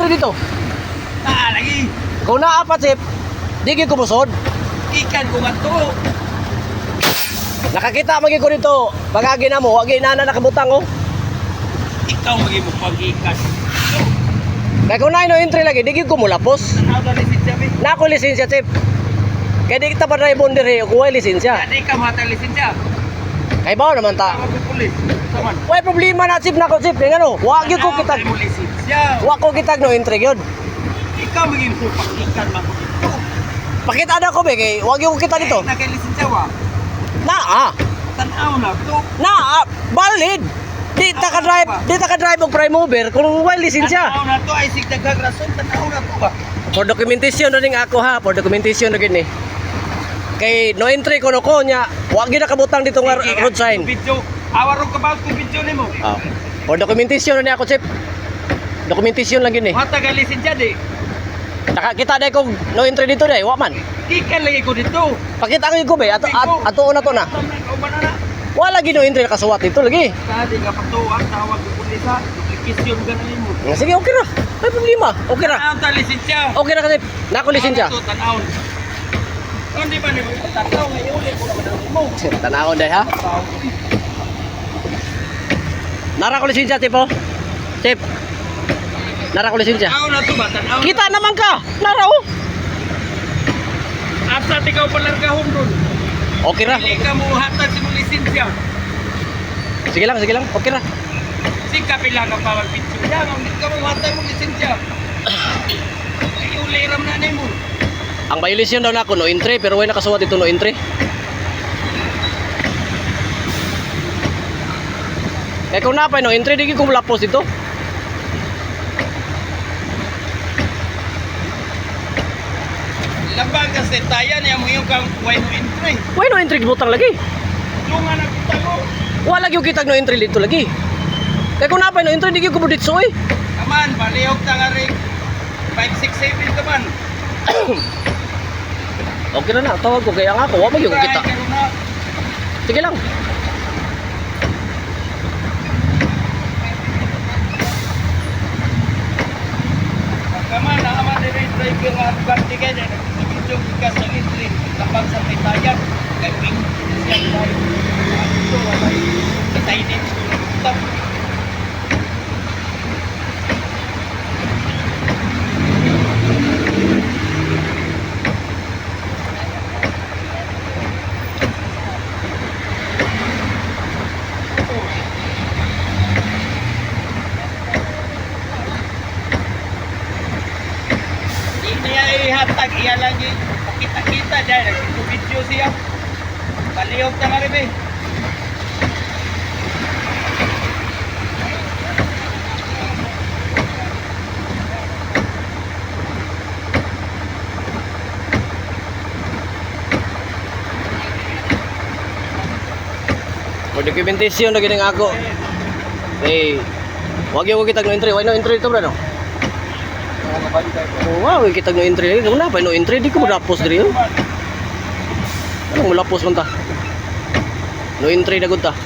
entry dito. Lagi. Kung naapat sip, di gyud ko musod. Ikan ko nga to. Nakakita magi ko dito. Pagagi na mo, wagi na nakabutang oh. Ikaw maging mo pag-ikan. Kaya kung na no entry lagi, di gyud ko mulapos. Tanaw na lisensya, be. Na ako lisensya sip. Kaya di kita pa na ibonder eh, kuha lisensya. Hindi ka matang lisensya. Kaya ba naman ta? Tawag ko pulis. Saman. Why problema na sip na ko sip. Nga no, wag gyud ko kitag. Mo lisensya. Wa ko kitag no entry gyud. Ikaw maging mo pag-ikan man ko dito. Pakita na ko be kay wag gyud ko kita dito. Naka-lisensya wa. Na Tanaw na to. valid. Di ta ka drive og prime mover kung wala lisensya. Tanaw na to ay sigdagag rason. Tanaw na to ba? For documentation na rin ako ha, for documentation na gini. Kay no entry ko no ko nya, wag gyud nakabutang dito nga road sign. Video. Awaro ka ba kung video nimo? Ah. For documentation na ni ako chip. Documentation lang gini. Wa taga lisensya di. Nakakita dai ko no entry dito dai, wa man. Ikan lagi ko dito. Pakita ko be, ato na to na. O banana. Wala gid no entry nakasuwat dito lagi. Kadi nga patuan tawag ko pulisa. Duplikasyon ganin mo. Sige, okay ra. May problema. Okay ra. Tanaw ta lisensya. Okay ra kasi nako lisensya. Tanaw. Hindi ba nimo tanaw ngayon ulit ko naman mo. Tanawon dai ha. Nara ko lisensya tipo. Tip. Nara ko lisensya. Tanaw na to ba? Tanaw. Kita naman ka. Nara oh. Asa ikaw palang kahom doon. Okay ra. Hindi ka mo hatag si mo lisensya. Sige lang. Okay ra. Si kapila ka pa magpicture. Yan, hindi ka mo hatag mo lisensya. Ay uliram na nimo. Ang violation daw nako no entry pero wala nakasuwat dito no entry. Kaya kung napay no entry di ko lapos dito. Labang kasi tayan yung yung kang wine entry. Why no entry butang lagi? Lunga na kita mo. Wala gyud kitag no entry dito lagi. Kaya kung napay no entry di ko buditso eh. Kaman, balihog ta nga rin. 567 ka man. Okay na tawag ko kaya nga ako, wa mo yung kita. Ay, na. Sige lang. Kaman, nakaman rin driver nga advance ka dyan. Video ka sa entry. Kapag sa pitayan, kay Ping, siya tayo. Ito, wala kita inin. Stop. Ihatag iya lagi kita dyan video siya balihog ta nga rin For documentation na gini nga ako. Eh, wag yung kitag no entry. Why no entry ito bro no? Oh, wow, kitag no entry. Kung napay no entry, di ko mulapos diri yun. Anong mulapos man ta? No entry na gud ta.